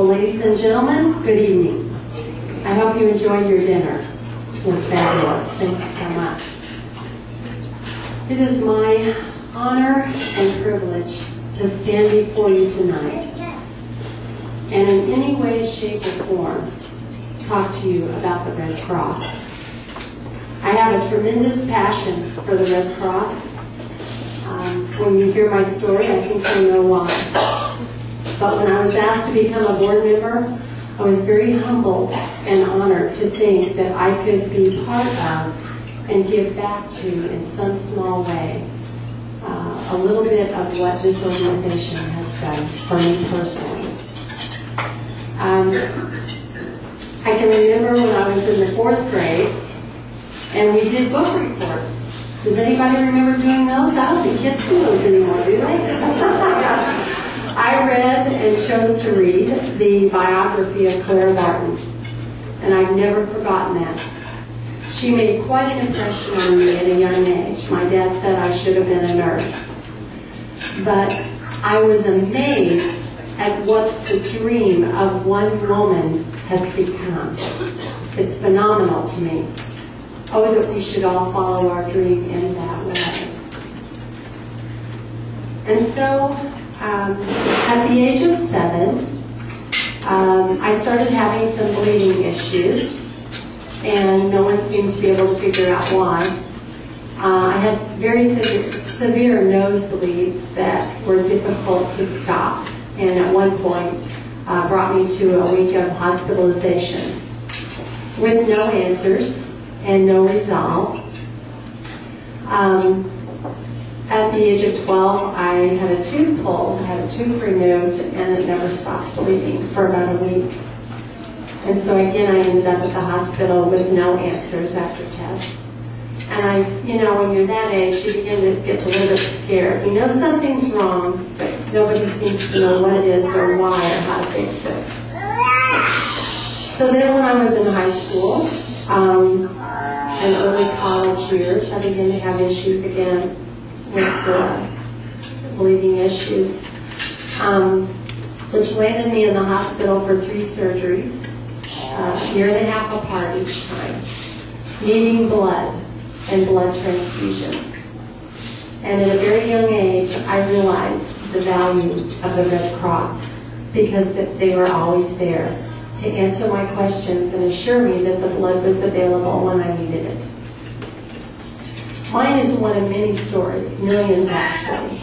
Well, ladies and gentlemen, good evening. I hope you enjoyed your dinner. It was fabulous. Thank you so much. It is my honor and privilege to stand before you tonight and in any way, shape, or form talk to you about the Red Cross. I have a tremendous passion for the Red Cross. When you hear my story, I think you know why. But when I was asked to become a board member, I was very humbled and honored to think that I could be part of and give back to, in some small way, a little bit of what this organization has done for me personally. I can remember when I was in the 4th grade, and we did book reports. Does anybody remember doing those? I don't think kids do those anymore, do they? I read and chose to read the biography of Clara Barton, and I've never forgotten that. She made quite an impression on me at a young age. My dad said I should have been a nurse. But I was amazed at what the dream of one woman has become. It's phenomenal to me. Oh, that we should all follow our dream in that way. And so, at the age of 7, I started having some bleeding issues, and no one seemed to be able to figure out why. I had very severe nosebleeds that were difficult to stop, and at one point brought me to a week of hospitalization with no answers and no resolve. At the age of 12, I had a tube pulled, had a tube removed, and it never stopped bleeding for about a week. And so again, I ended up at the hospital with no answers after tests. And when you're that age, you begin to get a little bit scared. You know something's wrong, but nobody seems to know what it is or why or how to fix it. So then when I was in high school, and early college years, I began to have issues again with bleeding issues, which landed me in the hospital for 3 surgeries, a year and a half apart each time, needing blood and blood transfusions. And at a very young age, I realized the value of the Red Cross because they were always there to answer my questions and assure me that the blood was available when I needed it. Mine is one of many stories, millions actually,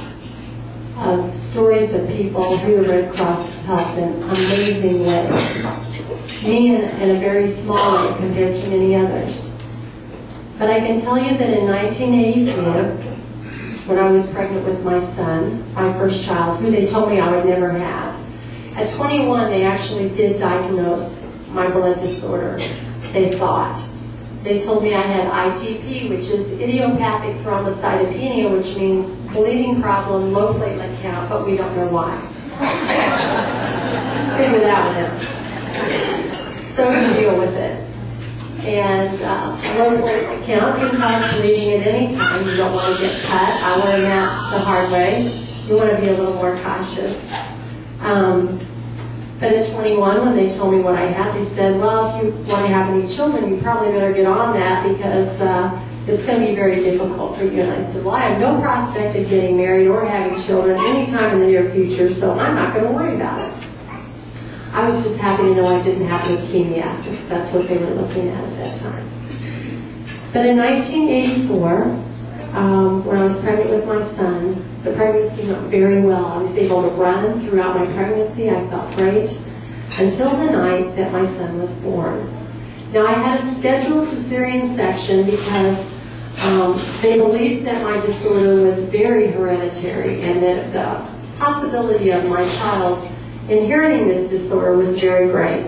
of stories of people who the Red Cross has helped in amazing ways. Me in a very small way compared to many others. But I can tell you that in 1984, when I was pregnant with my son, my first child, who they told me I would never have, at 21, they actually did diagnose my blood disorder, they thought. They told me I had ITP, which is idiopathic thrombocytopenia, which means bleeding problem, low platelet count, but we don't know why. Figure that one out. So we deal with it. And low platelet count can cause bleeding at any time. You don't want to get cut. I learned that the hard way. You want to be a little more cautious. But at 21, when they told me what I had, they said, well, if you want to have any children, you probably better get on that because it's going to be very difficult for you. And I said, well, I have no prospect of getting married or having children anytime in the near future, so I'm not going to worry about it. I was just happy to know I didn't have leukemia because that's what they were looking at that time. But in 1984, when I was pregnant with my son, the pregnancy went very well. I was able to run throughout my pregnancy. I felt great until the night that my son was born. Now, I had a scheduled cesarean section because they believed that my disorder was very hereditary and that the possibility of my child inheriting this disorder was very great.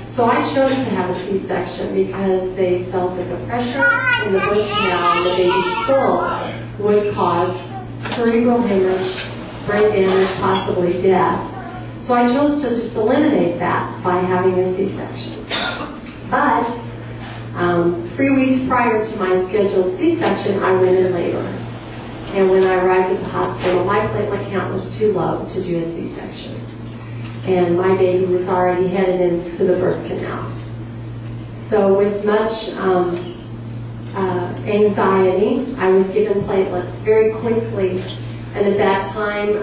So I chose to have a C-section because they felt that the pressure in the birth canal and the baby's skull would cause cerebral hemorrhage, brain damage, possibly death. So I chose to just eliminate that by having a C-section. But 3 weeks prior to my scheduled C-section, I went in labor. And when I arrived at the hospital, my platelet count was too low to do a C-section. and my baby was already headed into the birth canal. So with much anxiety, I was given platelets very quickly, and at that time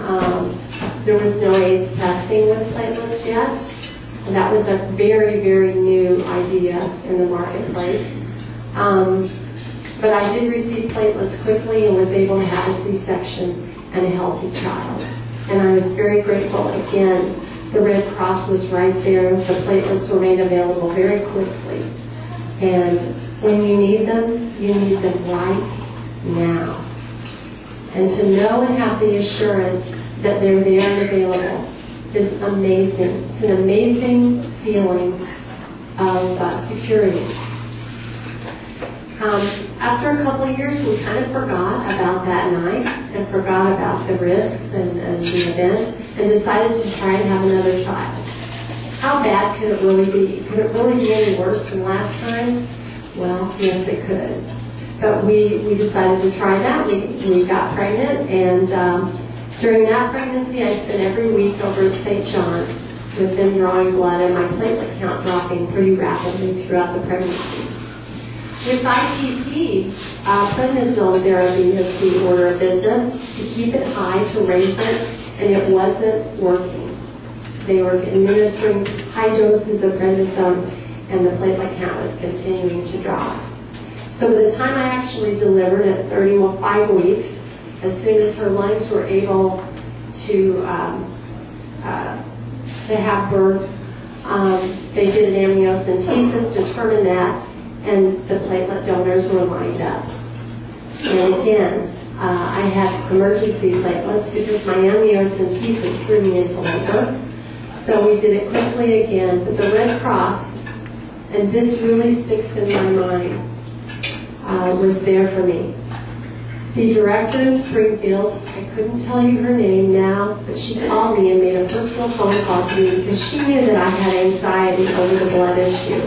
there was no AIDS testing with platelets yet, and that was a very, very new idea in the marketplace. But I did receive platelets quickly and was able to have a C-section and a healthy child. And I was very grateful. Again, the Red Cross was right there. The platelets were made available very quickly. And when you need them right now. And to know and have the assurance that they're there and available is amazing. It's an amazing feeling of security. After a couple of years, we kind of forgot about that night and forgot about the risks and the event and decided to try and have another child. How bad could it really be? Could it really be any worse than last time? Well, yes, it could. But we decided to try that. We got pregnant, and during that pregnancy, I spent every week over at St. John's with them drawing blood and my platelet count dropping pretty rapidly throughout the pregnancy. With ITT, prednisone therapy is the order of business to keep it high, to raise it, and it wasn't working. They were administering high doses of prednisone, and the platelet count was continuing to drop. So by the time I actually delivered at 35 weeks, as soon as her lungs were able to have birth, they did an amniocentesis, determined that, and the platelet donors were lined up. And again, I had emergency platelets because my amniocentesis threw me into labor. So we did it quickly again. But the Red Cross, and this really sticks in my mind, was there for me. The director in Springfield, I couldn't tell you her name now, but she called me and made a personal phone call to me because she knew that I had anxiety over the blood issue.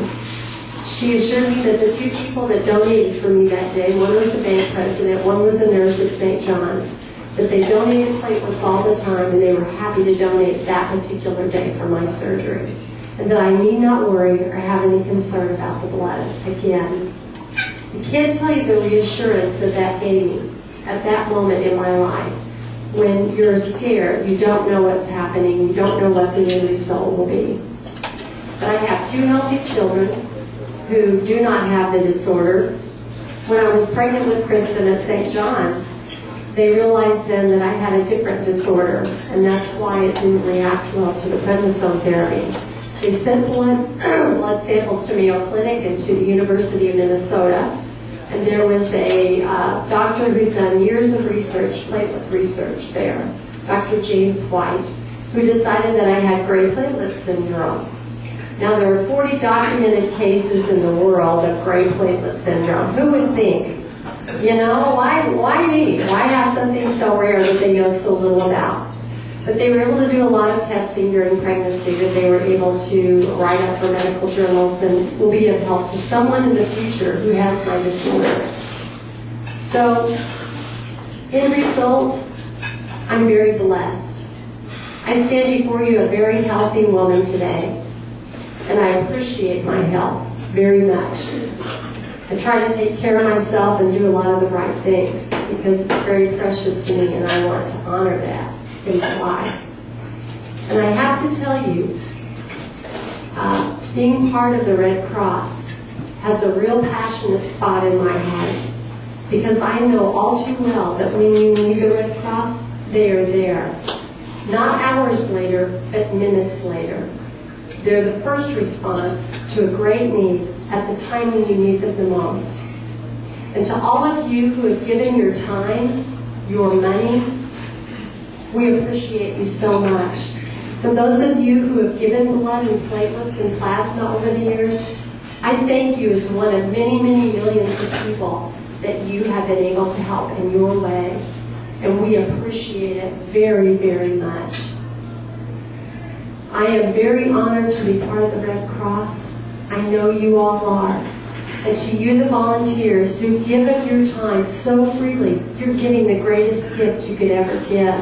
She assured me that the two people that donated for me that day, one was a bank president, one was a nurse at St. John's, that they donated platelets all the time and they were happy to donate that particular day for my surgery. And that I need not worry or have any concern about the blood again. I can't tell you the reassurance that that gave me at that moment in my life. When you're scared, you don't know what's happening, you don't know what the end result will be. But I have two healthy children who do not have the disorder. When I was pregnant with Kristen at St. John's, they realized then that I had a different disorder, and that's why it didn't react well to the prednisone therapy. They sent blood samples to Mayo Clinic and to the University of Minnesota, and there was a doctor who'd done years of research, platelet research there, Dr. James White, who decided that I had gray platelet syndrome. Now, there are 40 documented cases in the world of gray platelet syndrome. Who would think? You know, why me? Why have something so rare that they know so little about? But they were able to do a lot of testing during pregnancy that they were able to write up for medical journals and will be of help to someone in the future who has my disorder. So, in result, I'm very blessed. I stand before you a very healthy woman today. And I appreciate my health very much. I try to take care of myself and do a lot of the right things because it's very precious to me and I want to honor that in my life. And I have to tell you, being part of the Red Cross has a real passionate spot in my heart because I know all too well that when you need the Red Cross, they are there. Not hours later, but minutes later. They're the first response to a great need at the time when you need them the most. And to all of you who have given your time, your money, we appreciate you so much. For those of you who have given blood and platelets and plasma over the years, I thank you as one of many, many millions of people that you have been able to help in your way. And we appreciate it very, very much. I am very honored to be part of the Red Cross. I know you all are. And to you, the volunteers who've given your time so freely, you're giving the greatest gift you could ever give.